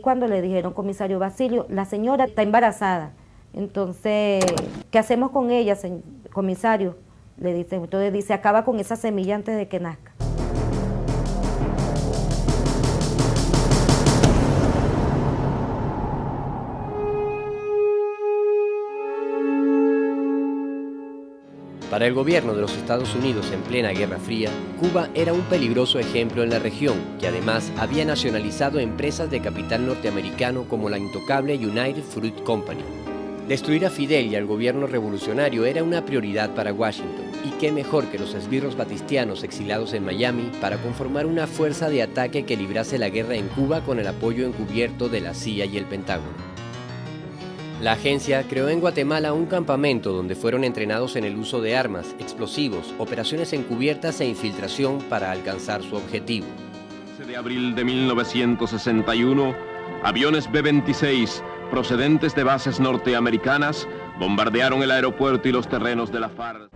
Speaker 10: Cuando le dijeron, comisario Basilio, la señora está embarazada, entonces, ¿qué hacemos con ella, comisario? Le dice, entonces dice, acaba con esa semilla antes de que nazca.
Speaker 6: Para el gobierno de los Estados Unidos en plena Guerra Fría, Cuba era un peligroso ejemplo en la región, que además había nacionalizado empresas de capital norteamericano como la intocable United Fruit Company. Destruir a Fidel y al gobierno revolucionario era una prioridad para Washington, y qué mejor que los esbirros batistianos exilados en Miami para conformar una fuerza de ataque que librase la guerra en Cuba con el apoyo encubierto de la CIA y el Pentágono. La agencia creó en Guatemala un campamento donde fueron entrenados en el uso de armas, explosivos, operaciones encubiertas e infiltración para alcanzar su objetivo.
Speaker 22: El 11 de abril de 1961, aviones B-26 procedentes de bases norteamericanas bombardearon el aeropuerto y los terrenos de la FARC.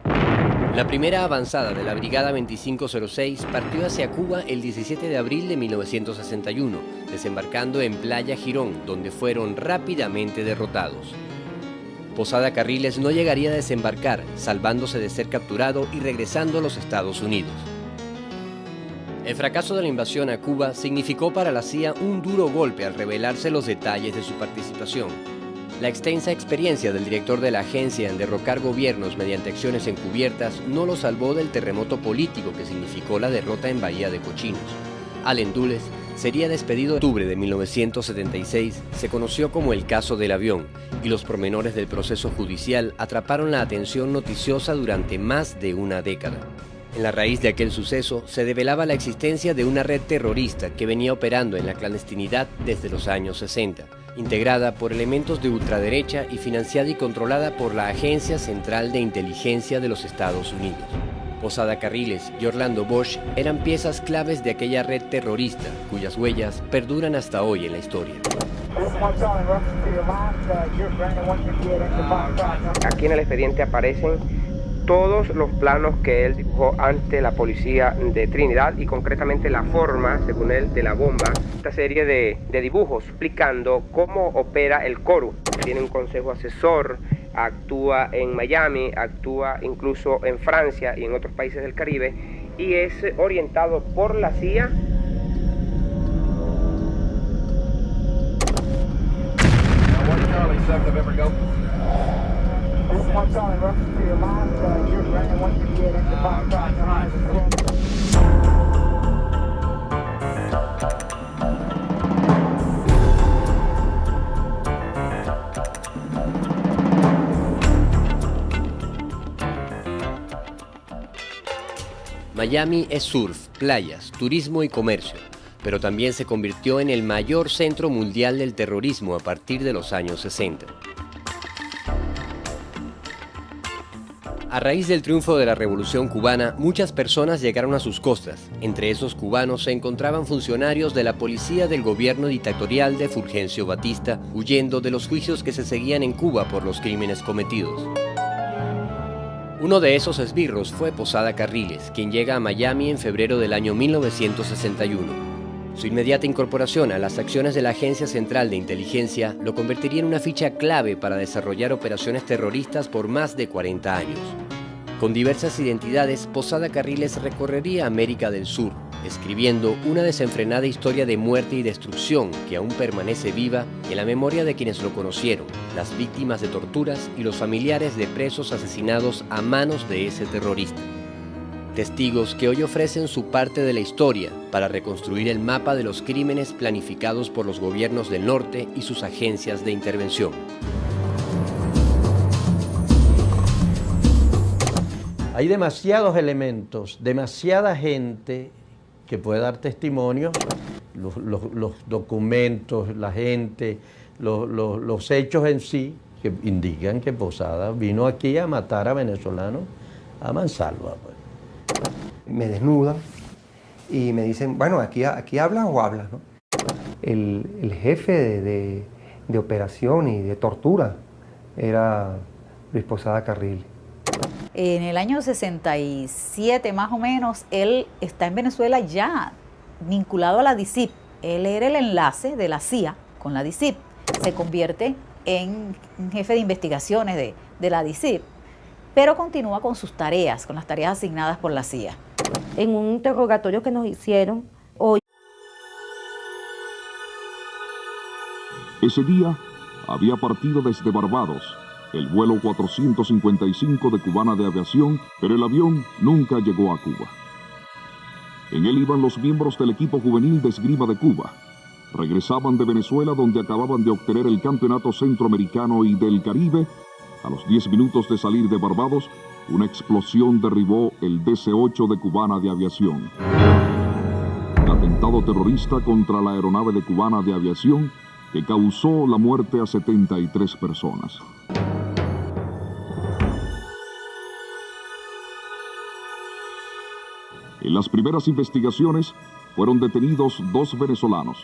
Speaker 6: La primera avanzada de la Brigada 2506 partió hacia Cuba el 17 de abril de 1961, desembarcando en Playa Girón, donde fueron rápidamente derrotados. Posada Carriles no llegaría a desembarcar, salvándose de ser capturado y regresando a los Estados Unidos. El fracaso de la invasión a Cuba significó para la CIA un duro golpe al revelarse los detalles de su participación. La extensa experiencia del director de la agencia en derrocar gobiernos mediante acciones encubiertas no lo salvó del terremoto político que significó la derrota en Bahía de Cochinos. Allen Dulles sería despedido en octubre de 1976, se conoció como el caso del avión, y los pormenores del proceso judicial atraparon la atención noticiosa durante más de una década. En la raíz de aquel suceso se develaba la existencia de una red terrorista que venía operando en la clandestinidad desde los años 60, integrada por elementos de ultraderecha y financiada y controlada por la Agencia Central de Inteligencia de los Estados Unidos. Posada Carriles y Orlando Bosch eran piezas claves de aquella red terrorista, cuyas huellas perduran hasta hoy en la historia.
Speaker 2: Aquí en el expediente aparecen todos los planos que él dibujó ante la policía de Trinidad y concretamente la forma, según él, de la bomba. Esta serie de dibujos explicando cómo opera el CORU. Tiene un consejo asesor, actúa en Miami, actúa incluso en Francia y en otros países del Caribe y es orientado por la CIA.
Speaker 6: Miami es surf, playas, turismo y comercio, pero también se convirtió en el mayor centro mundial del terrorismo a partir de los años 60. A raíz del triunfo de la Revolución Cubana, muchas personas llegaron a sus costas. Entre esos cubanos se encontraban funcionarios de la policía del gobierno dictatorial de Fulgencio Batista, huyendo de los juicios que se seguían en Cuba por los crímenes cometidos. Uno de esos esbirros fue Posada Carriles, quien llega a Miami en febrero del año 1961. Su inmediata incorporación a las acciones de la Agencia Central de Inteligencia lo convertiría en una ficha clave para desarrollar operaciones terroristas por más de 40 años. Con diversas identidades, Posada Carriles recorrería América del Sur, escribiendo una desenfrenada historia de muerte y destrucción que aún permanece viva en la memoria de quienes lo conocieron, las víctimas de torturas y los familiares de presos asesinados a manos de ese terrorista. Testigos que hoy ofrecen su parte de la historia para reconstruir el mapa de los crímenes planificados por los gobiernos del norte y sus agencias de intervención.
Speaker 7: Hay demasiados elementos, demasiada gente que puede dar testimonio, los documentos, la gente, los hechos en sí, que indican que Posada vino aquí a matar a venezolanos a mansalva. Pues.
Speaker 15: Me desnudan y me dicen, bueno, aquí hablas o hablas, ¿no? El jefe de operación y de tortura era Luis Posada Carriles.
Speaker 12: En el año 67 más o menos, él está en Venezuela ya vinculado a la DICIP. Él era el enlace de la CIA con la DICIP. Se convierte en jefe de investigaciones de la DICIP, pero continúa con sus tareas, con las tareas asignadas por la CIA.
Speaker 10: En un interrogatorio que nos hicieron hoy.
Speaker 23: Ese día había partido desde Barbados el vuelo 455 de Cubana de Aviación, pero el avión nunca llegó a Cuba. En él iban los miembros del equipo juvenil de esgrima de Cuba. Regresaban de Venezuela, donde acababan de obtener el campeonato centroamericano y del Caribe. A los 10 minutos de salir de Barbados, una explosión derribó el DC-8 de Cubana de Aviación. El atentado terrorista contra la aeronave de Cubana de Aviación que causó la muerte a 73 personas. En las primeras investigaciones fueron detenidos 2 venezolanos,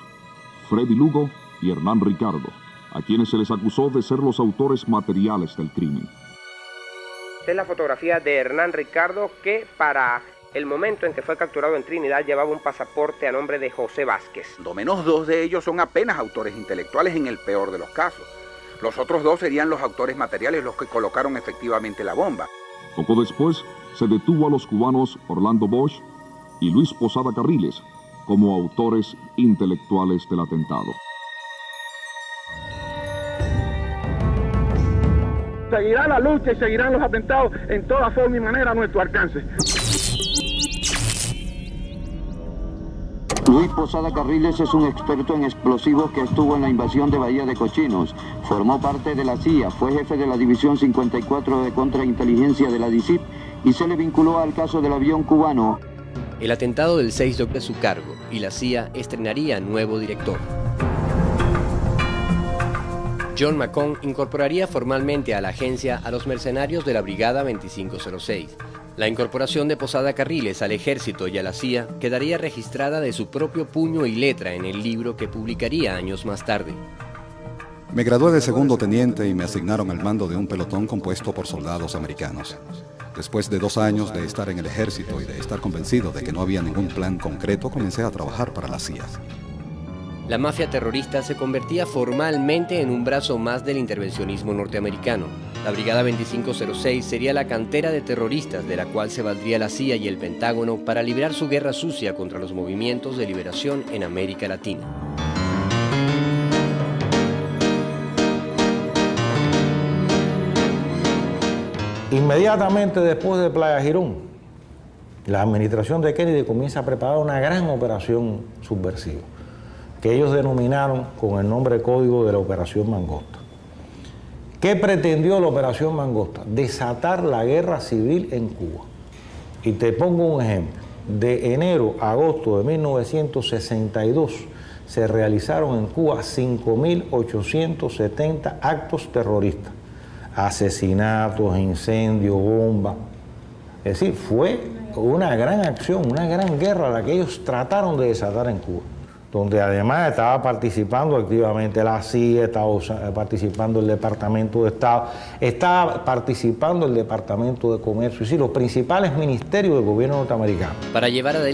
Speaker 23: Freddy Lugo y Hernán Ricardo, a quienes se les acusó de ser los autores materiales del crimen.
Speaker 2: Esta es la fotografía de Hernán Ricardo, que para el momento en que fue capturado en Trinidad llevaba un pasaporte a nombre de José Vázquez.
Speaker 16: Lo menos 2 de ellos son apenas autores intelectuales en el peor de los casos. Los otros 2 serían los autores materiales, los que colocaron efectivamente la bomba.
Speaker 23: Poco después se detuvo a los cubanos Orlando Bosch y Luis Posada Carriles como autores intelectuales del atentado.
Speaker 13: Seguirá la lucha y seguirán los atentados en toda forma y manera a nuestro alcance.
Speaker 5: Luis Posada Carriles es un experto en explosivos que estuvo en la invasión de Bahía de Cochinos. Formó parte de la CIA, fue jefe de la División 54 de Contrainteligencia de la DICIP y se le vinculó al caso del avión cubano.
Speaker 6: El atentado del 6 de octubre su cargo y la CIA estrenaría nuevo director. John McCone incorporaría formalmente a la agencia a los mercenarios de la Brigada 2506. La incorporación de Posada Carriles al ejército y a la CIA quedaría registrada de su propio puño y letra en el libro que publicaría años más tarde.
Speaker 17: Me gradué de segundo teniente y me asignaron al mando de un pelotón compuesto por soldados americanos. Después de 2 años de estar en el ejército y de estar convencido de que no había ningún plan concreto, comencé a trabajar para la CIA.
Speaker 6: La mafia terrorista se convertía formalmente en un brazo más del intervencionismo norteamericano. La Brigada 2506 sería la cantera de terroristas de la cual se valdría la CIA y el Pentágono para librar su guerra sucia contra los movimientos de liberación en América Latina.
Speaker 11: Inmediatamente después de Playa Girón, la administración de Kennedy comienza a preparar una gran operación subversiva, que ellos denominaron con el nombre código de la Operación Mangosta. ¿Qué pretendió la Operación Mangosta? Desatar la guerra civil en Cuba. Y te pongo un ejemplo. De enero a agosto de 1962 se realizaron en Cuba 5.870 actos terroristas. Asesinatos, incendios, bombas. Es decir, fue una gran acción, una gran guerra la que ellos trataron de desatar en Cuba, donde además estaba participando activamente la CIA, estaba participando el Departamento de Estado, estaba participando el Departamento de Comercio, es decir, los principales ministerios del gobierno norteamericano.
Speaker 6: Para llevar adelante